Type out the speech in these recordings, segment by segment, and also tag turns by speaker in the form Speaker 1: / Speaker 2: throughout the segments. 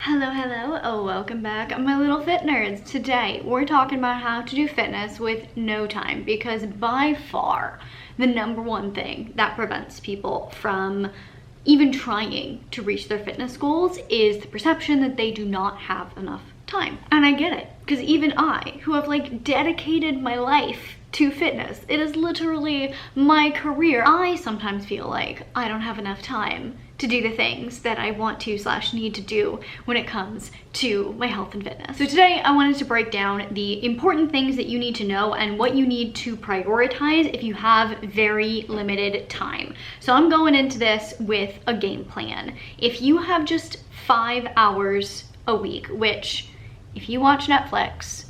Speaker 1: Hello, welcome back, my little fit nerds. Today, we're talking about how to do fitness with no time, because by far, the #1 thing that prevents people from even trying to reach their fitness goals is the perception that they do not have enough time. And I get it, because even I, who have dedicated my life to fitness, it is literally my career, I sometimes feel like I don't have enough time to do the things that I want to / need to do when it comes to my health and fitness. So today I wanted to break down the important things that you need to know and what you need to prioritize if you have very limited time. So I'm going into this with a game plan. If you have just 5 hours a week, which if you watch Netflix,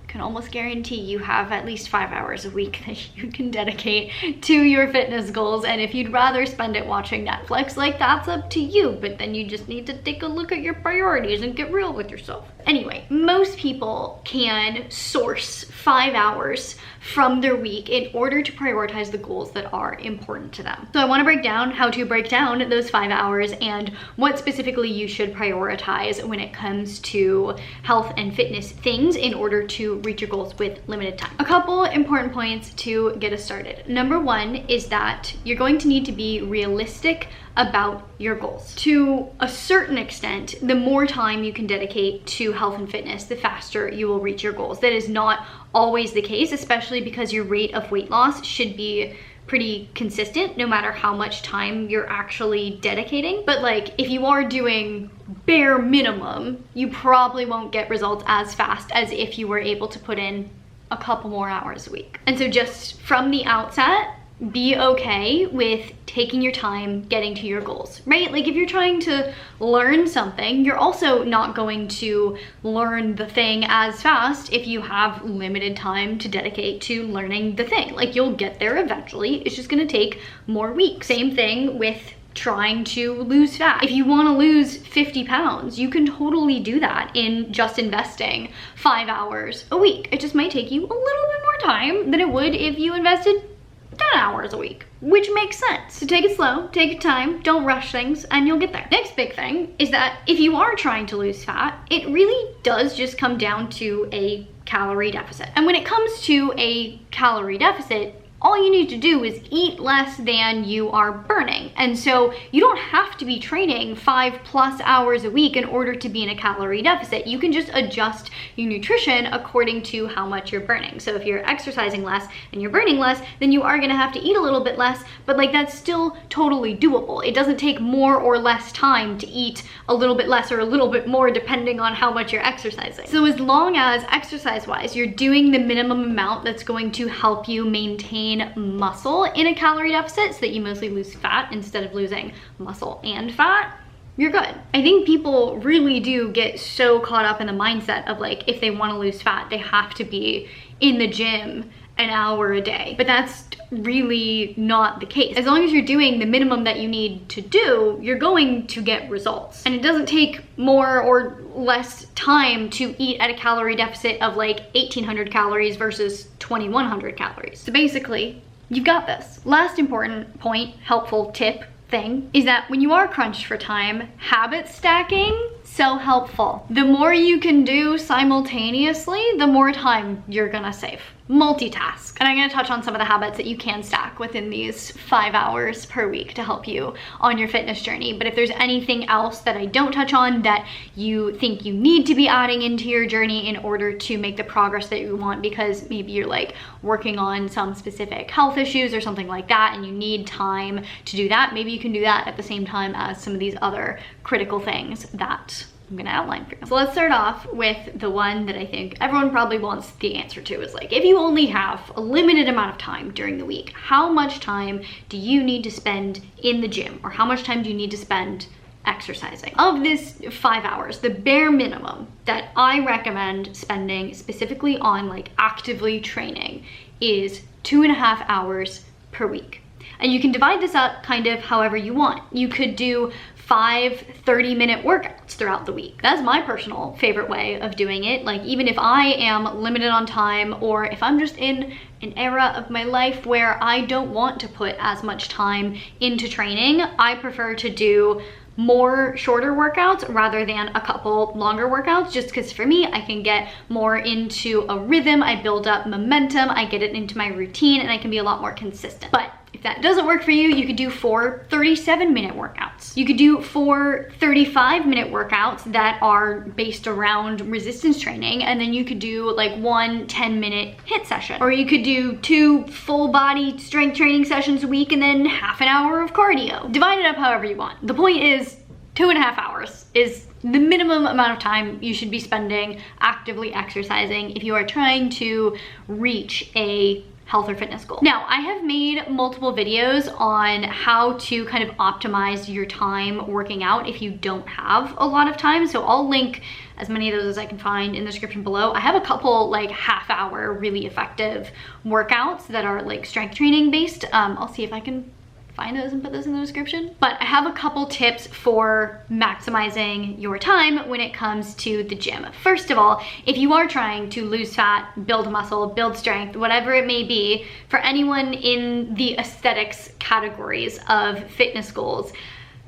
Speaker 1: can almost guarantee you have at least 5 hours a week that you can dedicate to your fitness goals. And if you'd rather spend it watching Netflix, that's up to you, but then you just need to take a look at your priorities and get real with yourself. Anyway, most people can source 5 hours from their week in order to prioritize the goals that are important to them. So I want to break down how to break down those 5 hours and what specifically you should prioritize when it comes to health and fitness things in order to reach your goals with limited time. A couple important points to get us started. #1 is that you're going to need to be realistic about your goals. To a certain extent, the more time you can dedicate to health and fitness, the faster you will reach your goals. That is not always the case, especially because your rate of weight loss should be pretty consistent no matter how much time you're actually dedicating. But if you are doing bare minimum, you probably won't get results as fast as if you were able to put in a couple more hours a week. And so just from the outset, be okay with taking your time getting to your goals, right? If you're trying to learn something, you're also not going to learn the thing as fast if you have limited time to dedicate to learning the thing. You'll get there eventually, it's just gonna take more weeks. Same thing with trying to lose fat. If you want to lose 50 pounds, you can totally do that in just investing 5 hours a week. It just might take you a little bit more time than it would if you invested 10 hours a week, which makes sense. So take it slow, take your time, don't rush things, and you'll get there. Next big thing is that if you are trying to lose fat, it really does just come down to a calorie deficit. And when it comes to a calorie deficit, all you need to do is eat less than you are burning. And so you don't have to be training 5+ hours a week in order to be in a calorie deficit. You can just adjust your nutrition according to how much you're burning. So if you're exercising less and you're burning less, then you are gonna have to eat a little bit less, but that's still totally doable. It doesn't take more or less time to eat a little bit less or a little bit more depending on how much you're exercising. So as long as exercise-wise, you're doing the minimum amount that's going to help you maintain muscle in a calorie deficit so that you mostly lose fat instead of losing muscle and fat, you're good. I think people really do get so caught up in the mindset of if they want to lose fat, they have to be in the gym an hour a day. But that's really not the case. As long as you're doing the minimum that you need to do, you're going to get results. And it doesn't take more or less time to eat at a calorie deficit of 1,800 calories versus 2,100 calories. So basically, you've got this. Last important point, helpful tip thing, is that when you are crunched for time, habit stacking, so helpful. The more you can do simultaneously, the more time you're gonna save. Multitask. And I'm gonna touch on some of the habits that you can stack within these 5 hours per week to help you on your fitness journey. But if there's anything else that I don't touch on that you think you need to be adding into your journey in order to make the progress that you want, because maybe you're working on some specific health issues or something like that and you need time to do that, maybe you can do that at the same time as some of these other critical things that I'm gonna outline for you. So let's start off with the one that I think everyone probably wants the answer to, is if you only have a limited amount of time during the week, how much time do you need to spend in the gym, or how much time do you need to spend exercising? Of this 5 hours, the bare minimum that I recommend spending specifically on actively training is 2.5 hours per week. And you can divide this up kind of however you want. You could do 5 30-minute workouts throughout the week. That's my personal favorite way of doing it. Even if I am limited on time, or if I'm just in an era of my life where I don't want to put as much time into training, I prefer to do more shorter workouts rather than a couple longer workouts, just because for me, I can get more into a rhythm, I build up momentum, I get it into my routine, and I can be a lot more consistent. But if that doesn't work for you, you could do 4 37-minute workouts. You could do 4 35-minute workouts that are based around resistance training, and then you could do like 1 10-minute HIIT session. Or you could do 2 full body strength training sessions a week and then half an hour of cardio. Divide it up however you want. The point is 2.5 hours is the minimum amount of time you should be spending actively exercising if you are trying to reach a health or fitness goal. Now, I have made multiple videos on how to kind of optimize your time working out if you don't have a lot of time. So I'll link as many of those as I can find in the description below. I have a couple like half-hour really effective workouts that are like strength training based. I'll see if I can find those and put those in the description. But I have a couple tips for maximizing your time when it comes to the gym. First of all, if you are trying to lose fat, build muscle, build strength, whatever it may be, for anyone in the aesthetics categories of fitness goals,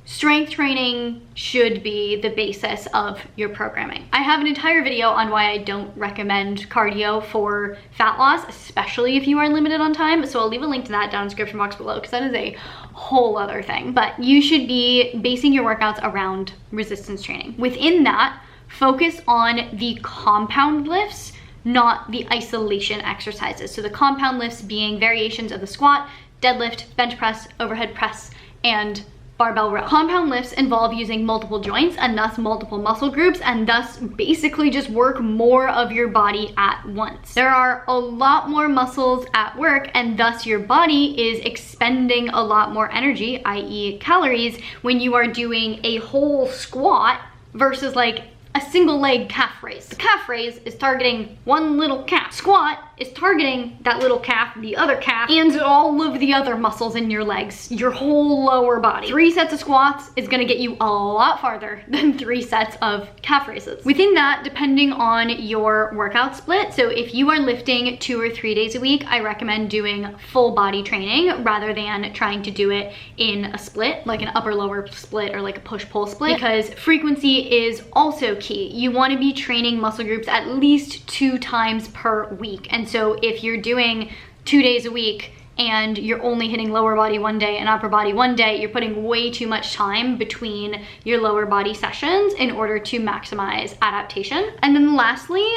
Speaker 1: strength training should be the basis of your programming. I have an entire video on why I don't recommend cardio for fat loss, especially if you are limited on time. So I'll leave a link to that down in the description box below because that is a whole other thing. But you should be basing your workouts around resistance training. Within that, focus on the compound lifts, not the isolation exercises. So the compound lifts being variations of the squat, deadlift, bench press, overhead press, and barbell row. Compound lifts involve using multiple joints and thus multiple muscle groups, and thus basically just work more of your body at once. There are a lot more muscles at work, and thus your body is expending a lot more energy, i.e. calories, when you are doing a whole squat versus like a single leg calf raise. The calf raise is targeting one little calf. Squat is targeting that little calf, the other calf, and all of the other muscles in your legs, your whole lower body. 3 sets of squats is gonna get you a lot farther than 3 sets of calf raises. Within that, depending on your workout split, so if you are lifting 2 or 3 days a week, I recommend doing full body training rather than trying to do it in a split, like an upper lower split or like a push-pull split, because frequency is also key. You wanna be training muscle groups at least 2 times per week. And so if you're doing 2 days a week and you're only hitting lower body one day and upper body one day, you're putting way too much time between your lower body sessions in order to maximize adaptation. And then lastly,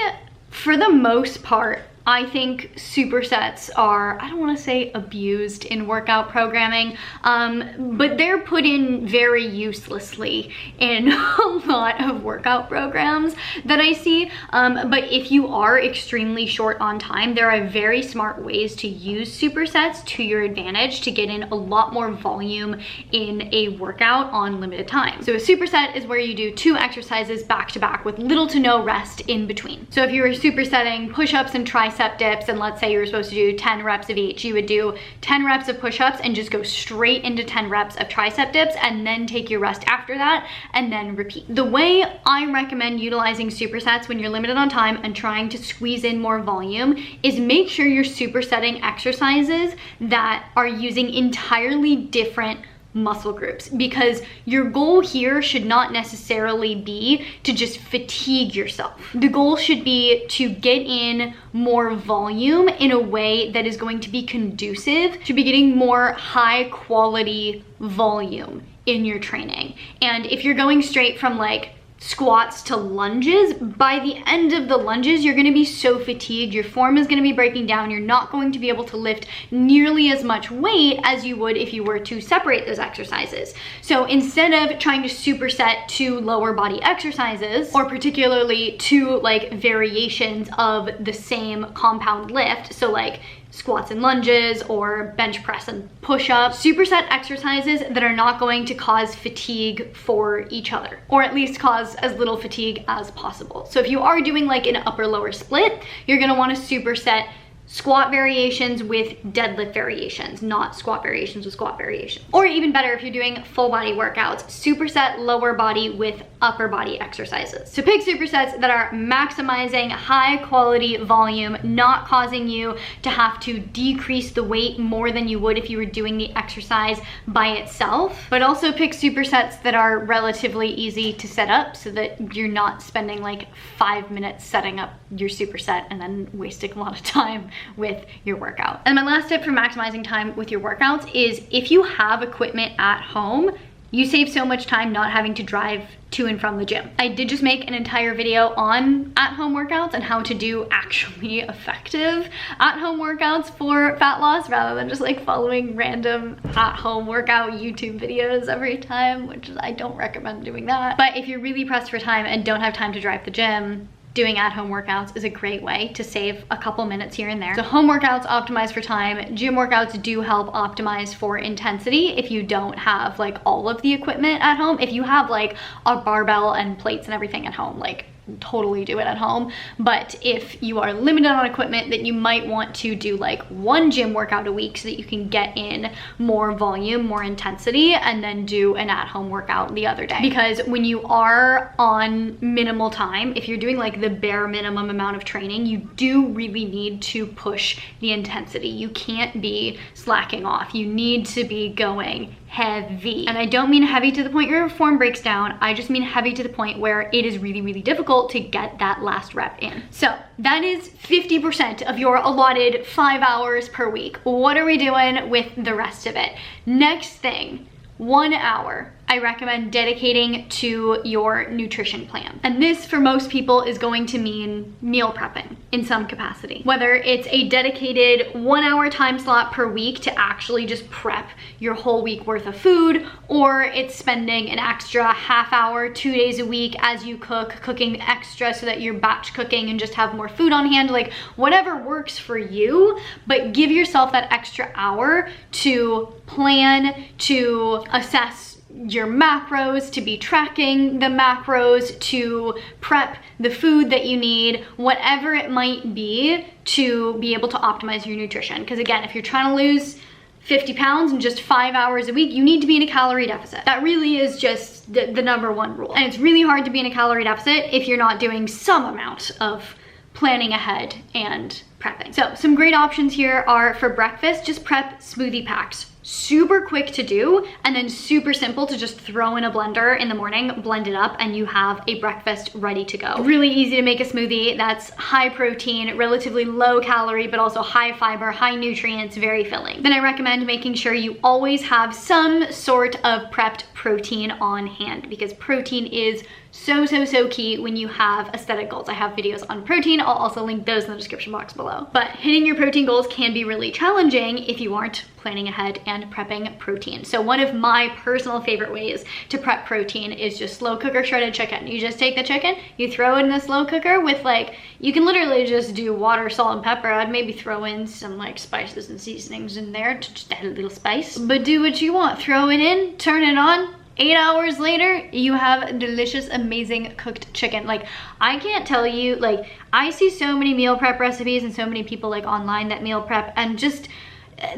Speaker 1: for the most part, I think supersets are, I don't want to say abused in workout programming, but they're put in very uselessly in a lot of workout programs that I see. But if you are extremely short on time, there are very smart ways to use supersets to your advantage to get in a lot more volume in a workout on limited time. So a superset is where you do 2 exercises back to back with little to no rest in between. So if you were supersetting push-ups and tricep dips, and let's say you were supposed to do 10 reps of each, you would do 10 reps of push-ups and just go straight into 10 reps of tricep dips and then take your rest after that and then repeat. The way I recommend utilizing supersets when you're limited on time and trying to squeeze in more volume is make sure you're supersetting exercises that are using entirely different muscle groups, because your goal here should not necessarily be to just fatigue yourself. The goal should be to get in more volume in a way that is going to be conducive to be getting more high quality volume in your training. And if you're going straight from like squats to lunges, by the end of the lunges, you're gonna be so fatigued, your form is gonna be breaking down, you're not going to be able to lift nearly as much weight as you would if you were to separate those exercises. So instead of trying to superset 2 lower body exercises, or particularly 2 like variations of the same compound lift, so like squats and lunges or bench press and push-ups, superset exercises that are not going to cause fatigue for each other, or at least cause as little fatigue as possible. So if you are doing like an upper lower split, you're gonna wanna superset squat variations with deadlift variations, not squat variations with squat variations. Or even better, if you're doing full body workouts, superset lower body with upper body exercises. So pick supersets that are maximizing high quality volume, not causing you to have to decrease the weight more than you would if you were doing the exercise by itself. But also pick supersets that are relatively easy to set up so that you're not spending like 5 minutes setting up your superset and then wasting a lot of time with your workout. And my last tip for maximizing time with your workouts is if you have equipment at home, you save so much time not having to drive to and from the gym. I did just make an entire video on at-home workouts and how to do actually effective at-home workouts for fat loss rather than just like following random at-home workout YouTube videos every time, which I don't recommend doing that. But if you're really pressed for time and don't have time to drive to the gym, doing at-home workouts is a great way to save a couple minutes here and there. So home workouts optimize for time. Gym workouts do help optimize for intensity if you don't have like all of the equipment at home. If you have like a barbell and plates and everything at home, like totally do it at home. But if you are limited on equipment, then you might want to do like one gym workout a week so that you can get in more volume, more intensity, and then do an at-home workout the other day. Because when you are on minimal time, if you're doing like the bare minimum amount of training, you do really need to push the intensity. You can't be slacking off. You need to be going heavy. And I don't mean heavy to the point where your form breaks down. I just mean heavy to the point where it is really, really difficult to get that last rep in. So that is 50% of your allotted 5 hours per week. What are we doing with the rest of it? Next thing, 1 hour I recommend dedicating to your nutrition plan. And this for most people is going to mean meal prepping in some capacity. Whether it's a dedicated 1 hour time slot per week to actually just prep your whole week worth of food, or it's spending an extra half hour 2 days a week as you cook, cooking extra so that you're batch cooking and just have more food on hand, like whatever works for you, but give yourself that extra hour to plan, to assess your macros, to be tracking the macros, to prep the food that you need, whatever it might be, to be able to optimize your nutrition. Because again, if you're trying to lose 50 pounds in just 5 hours a week, you need to be in a calorie deficit. That really is just the number one rule. And it's really hard to be in a calorie deficit if you're not doing some amount of planning ahead and prepping. So some great options here are for breakfast, just prep smoothie packs. Super quick to do and then super simple to just throw in a blender in the morning, blend it up, and you have a breakfast ready to go. Really easy to make a smoothie that's high protein, relatively low calorie, but also high fiber, high nutrients, very filling. Then I recommend making sure you always have some sort of prepped protein on hand, because protein is so key when you have aesthetic goals. I have videos on protein. I'll also link those in the description box below. But hitting your protein goals can be really challenging if you aren't planning ahead and prepping protein. So one of my personal favorite ways to prep protein is just slow cooker shredded chicken. You just take the chicken, you throw it in a slow cooker with like, you can literally just do water, salt, and pepper. I'd maybe throw in some like spices and seasonings in there to just add a little spice. But do what you want. Throw it in, turn it on. 8 hours later, you have delicious, amazing cooked chicken. Like, I can't tell you, like, I see so many meal prep recipes and so many people like online that meal prep, and just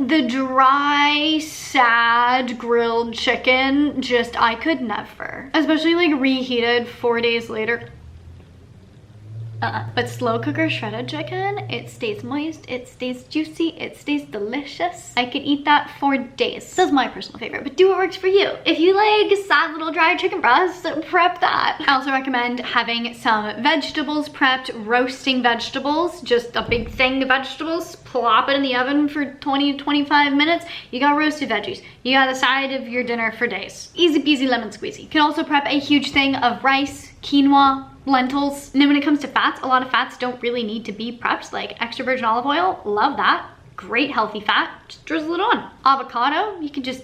Speaker 1: the dry, sad grilled chicken, just, I could never. Especially like reheated 4 days later. But slow cooker shredded chicken, it stays moist, it stays juicy, it stays delicious. I could eat that for days. That's my personal favorite, but do what works for you. If you like sad little dry chicken breasts, prep that. I also recommend having some vegetables prepped, roasting vegetables, just a big thing of vegetables, plop it in the oven for 20 to 25 minutes. You got roasted veggies. You got the side of your dinner for days. Easy peasy lemon squeezy. You can also prep a huge thing of rice, quinoa, lentils. And then when it comes to fats, a lot of fats don't really need to be prepped, like extra virgin olive oil, love that. Great healthy fat, just drizzle it on. Avocado, you can just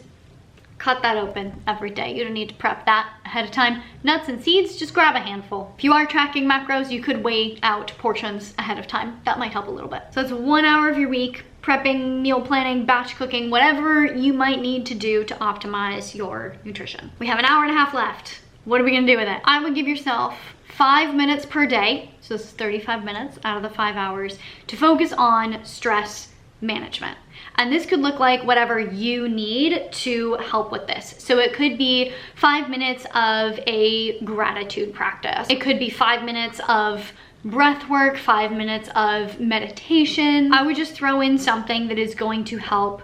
Speaker 1: cut that open every day. You don't need to prep that ahead of time. Nuts and seeds, just grab a handful. If you are tracking macros, you could weigh out portions ahead of time. That might help a little bit. So that's 1 hour of your week, prepping, meal planning, batch cooking, whatever you might need to do to optimize your nutrition. We have an hour and a half left. What are we gonna do with it? I would give yourself 5 minutes per day, so this is 35 minutes out of the 5 hours, to focus on stress management. And this could look like whatever you need to help with this. So it could be 5 minutes of a gratitude practice. It could be 5 minutes of breath work, 5 minutes of meditation. I would just throw in something that is going to help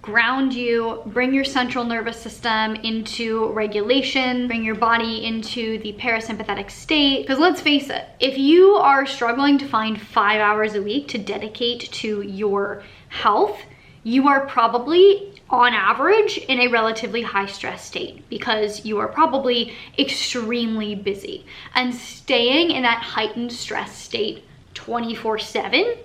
Speaker 1: ground you, bring your central nervous system into regulation, bring your body into the parasympathetic state. Because let's face it, if you are struggling to find 5 hours a week to dedicate to your health, you are probably on average in a relatively high stress state because you are probably extremely busy. And staying in that heightened stress state 24/7,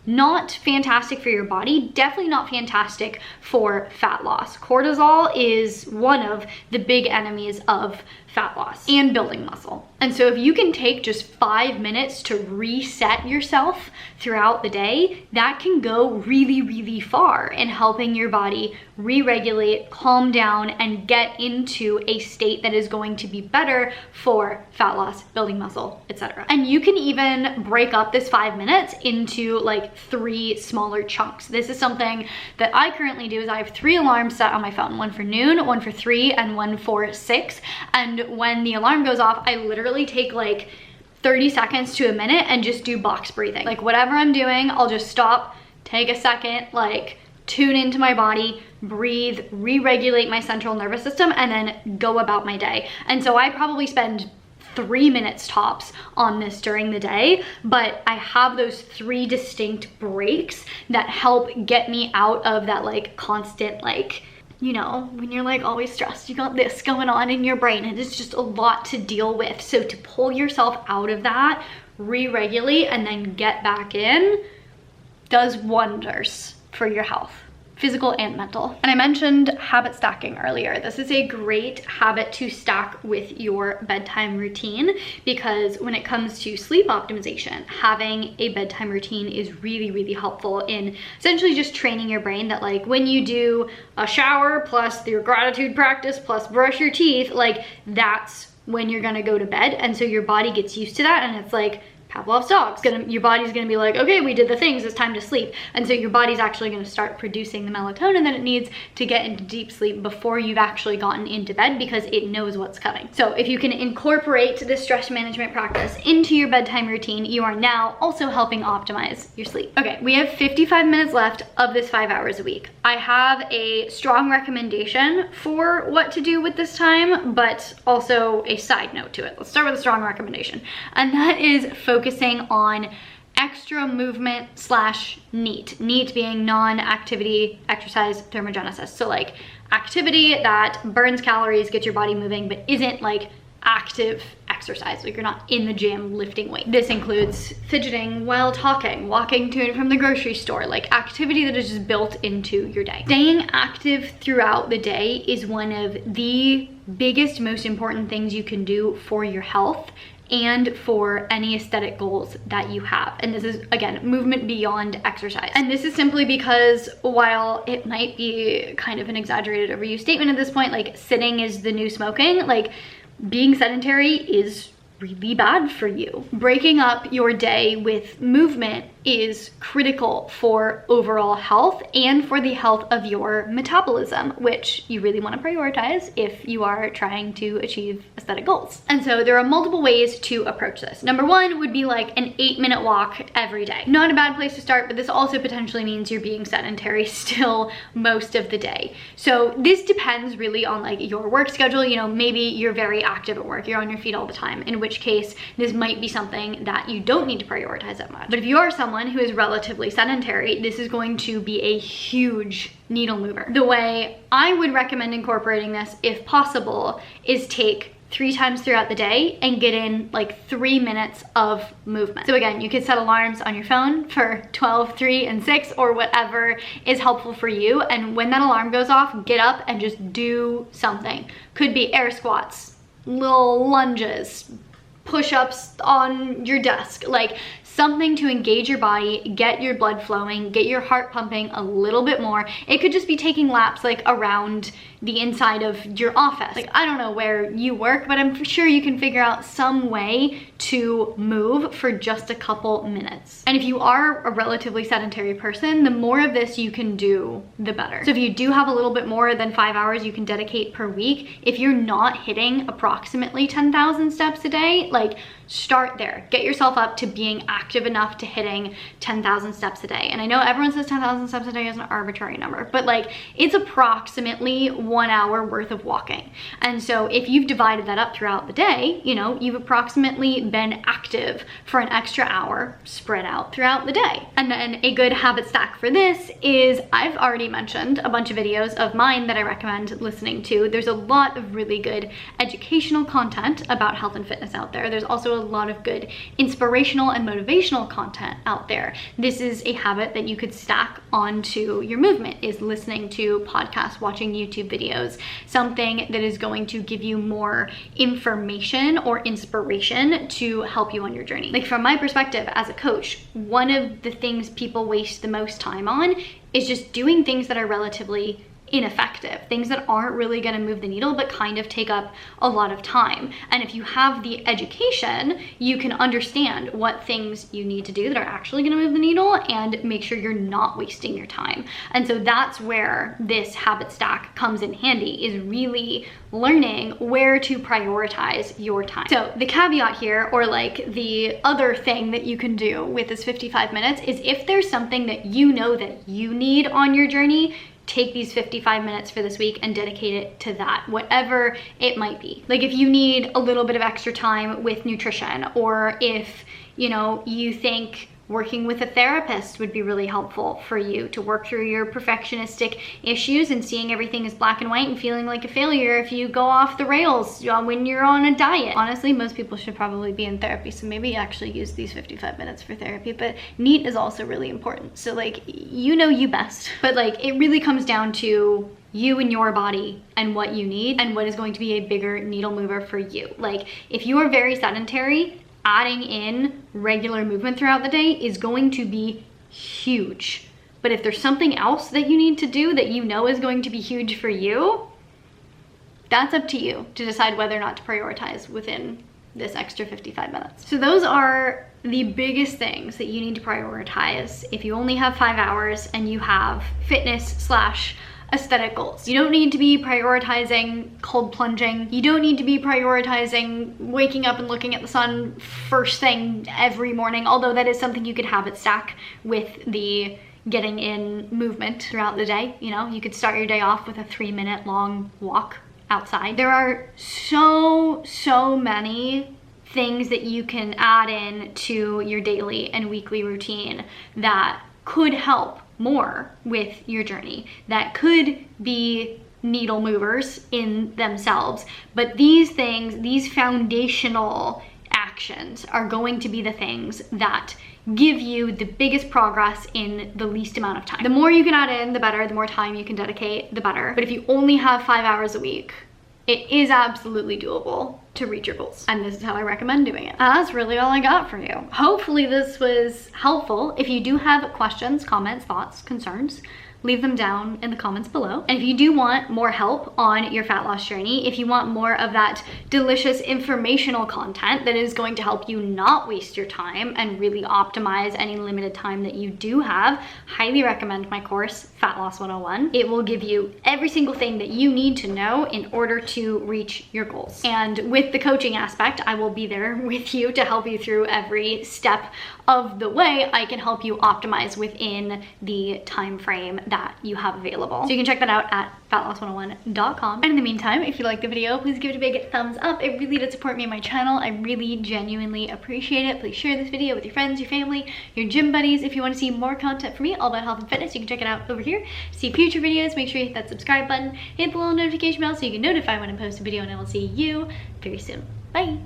Speaker 1: not fantastic for your body, definitely not fantastic for fat loss. Cortisol is one of the big enemies of fat loss and building muscle. And so if you can take just 5 minutes to reset yourself throughout the day, that can go really, really far in helping your body re-regulate, calm down, and get into a state that is going to be better for fat loss, building muscle, etc. And you can even break up this 5 minutes into like 3 smaller chunks. This is something that I currently do. Is I have 3 alarms set on my phone, one for noon, one for 3, and one for 6. And when the alarm goes off, I literally take like 30 seconds to a minute and just do box breathing. Like whatever I'm doing, I'll just stop, take a second, like tune into my body, breathe, re-regulate my central nervous system, and then go about my day. And so I probably spend 3 minutes tops on this during the day, but I have those 3 distinct breaks that help get me out of that like constant, like, you know, when you're like always stressed, you got this going on in your brain and it's just a lot to deal with. So to pull yourself out of that, re-regulate, and then get back in does wonders for your health, physical and mental. And I mentioned habit stacking earlier. This is a great habit to stack with your bedtime routine because when it comes to sleep optimization, having a bedtime routine is really, really helpful in essentially just training your brain that like when you do a shower plus your gratitude practice plus brush your teeth, like that's when you're gonna go to bed. And so your body gets used to that and it's like Pavlov's dog. Your body's gonna be like, okay, we did the things, it's time to sleep. And so your body's actually gonna start producing the melatonin that it needs to get into deep sleep before you've actually gotten into bed because it knows what's coming. So if you can incorporate this stress management practice into your bedtime routine, you are now also helping optimize your sleep. Okay, we have 55 minutes left of this 5 hours a week. I have a strong recommendation for what to do with this time, but also a side note to it. Let's start with a strong recommendation. And that is focusing on extra movement / NEAT. NEAT being non-activity exercise thermogenesis. So like activity that burns calories, gets your body moving, but isn't like active exercise, like you're not in the gym lifting weight. This includes fidgeting while talking, walking to and from the grocery store, like activity that is just built into your day. Staying active throughout the day is one of the biggest, most important things you can do for your health and for any aesthetic goals that you have. And this is, again, movement beyond exercise. And this is simply because while it might be kind of an exaggerated overused statement at this point, like sitting is the new smoking, like being sedentary is really bad for you. Breaking up your day with movement is critical for overall health and for the health of your metabolism, which you really want to prioritize if you are trying to achieve aesthetic goals. And so there are multiple ways to approach this. Number one would be like an 8-minute walk every day. Not a bad place to start, but this also potentially means you're being sedentary still most of the day. So this depends really on like your work schedule. You know, maybe you're very active at work, you're on your feet all the time, in which case this might be something that you don't need to prioritize that much. But if you are someone who is relatively sedentary, this is going to be a huge needle mover. The way I would recommend incorporating this, if possible, is take 3 times throughout the day and get in like 3 minutes of movement. So again, you could set alarms on your phone for 12, 3, and 6, or whatever is helpful for you. And when that alarm goes off, get up and just do something. Could be air squats, little lunges, push-ups on your desk, like something to engage your body, get your blood flowing, get your heart pumping a little bit more. It could just be taking laps like around the inside of your office. Like, I don't know where you work, but I'm sure you can figure out some way to move for just a couple minutes. And if you are a relatively sedentary person, the more of this you can do, the better. So if you do have a little bit more than 5 hours you can dedicate per week, if you're not hitting approximately 10,000 steps a day, like, start there. Get yourself up to being active enough to hitting 10,000 steps a day. And I know everyone says 10,000 steps a day is an arbitrary number, but like, it's approximately 1 hour worth of walking. And so if you've divided that up throughout the day, you know, you've approximately been active for an extra hour spread out throughout the day. And then a good habit stack for this is, I've already mentioned a bunch of videos of mine that I recommend listening to. There's a lot of really good educational content about health and fitness out there. There's also a lot of good inspirational and motivational content out there. This is a habit that you could stack onto your movement, is listening to podcasts, watching YouTube videos, something that is going to give you more information or inspiration to help you on your journey. Like, from my perspective as a coach, one of the things people waste the most time on is just doing things that are relatively ineffective, things that aren't really going to move the needle but kind of take up a lot of time. And if you have the education, you can understand what things you need to do that are actually going to move the needle and make sure you're not wasting your time. And so that's where this habit stack comes in handy, is really learning where to prioritize your time. So the caveat here, or like the other thing that you can do with this 55 minutes, is if there's something that you know that you need on your journey, take these 55 minutes for this week and dedicate it to that, whatever it might be. Like, if you need a little bit of extra time with nutrition, or if, you know, you think working with a therapist would be really helpful for you to work through your perfectionistic issues and seeing everything as black and white and feeling like a failure if you go off the rails when you're on a diet. Honestly, most people should probably be in therapy, so maybe actually use these 55 minutes for therapy, but NEAT is also really important. So like, you know you best, but like, it really comes down to you and your body and what you need and what is going to be a bigger needle mover for you. Like, if you are very sedentary, adding in regular movement throughout the day is going to be huge. But if there's something else that you need to do that you know is going to be huge for you, that's up to you to decide whether or not to prioritize within this extra 55 minutes. So those are the biggest things that you need to prioritize if you only have 5 hours and you have fitness / aesthetic goals. You don't need to be prioritizing cold plunging. You don't need to be prioritizing waking up and looking at the sun first thing every morning, although that is something you could habit stack with the getting in movement throughout the day. You know, you could start your day off with a 3-minute long walk outside. There are so many things that you can add in to your daily and weekly routine that could help more with your journey, that could be needle movers in themselves. But these things, these foundational actions, are going to be the things that give you the biggest progress in the least amount of time. The more you can add in, the better. The more time you can dedicate, the better. But if you only have 5 hours a week, it is absolutely doable to reach your goals. And this is how I recommend doing it. That's really all I got for you. Hopefully this was helpful. If you do have questions, comments, thoughts, concerns, leave them down in the comments below. And if you do want more help on your fat loss journey, if you want more of that delicious informational content that is going to help you not waste your time and really optimize any limited time that you do have, highly recommend my course, Fat Loss 101. It will give you every single thing that you need to know in order to reach your goals. And with the coaching aspect, I will be there with you to help you through every step of the way. I can help you optimize within the time frame that you have available. So you can check that out at fatloss101.com. And in the meantime, if you like the video, please give it a big thumbs up. It really does support me and my channel. I really genuinely appreciate it. Please share this video with your friends, your family, your gym buddies. If you want to see more content from me all about health and fitness, you can check it out over here. To see future videos, make sure you hit that subscribe button, hit the little notification bell so you can notify when I post a video, and I will see you very soon. Bye.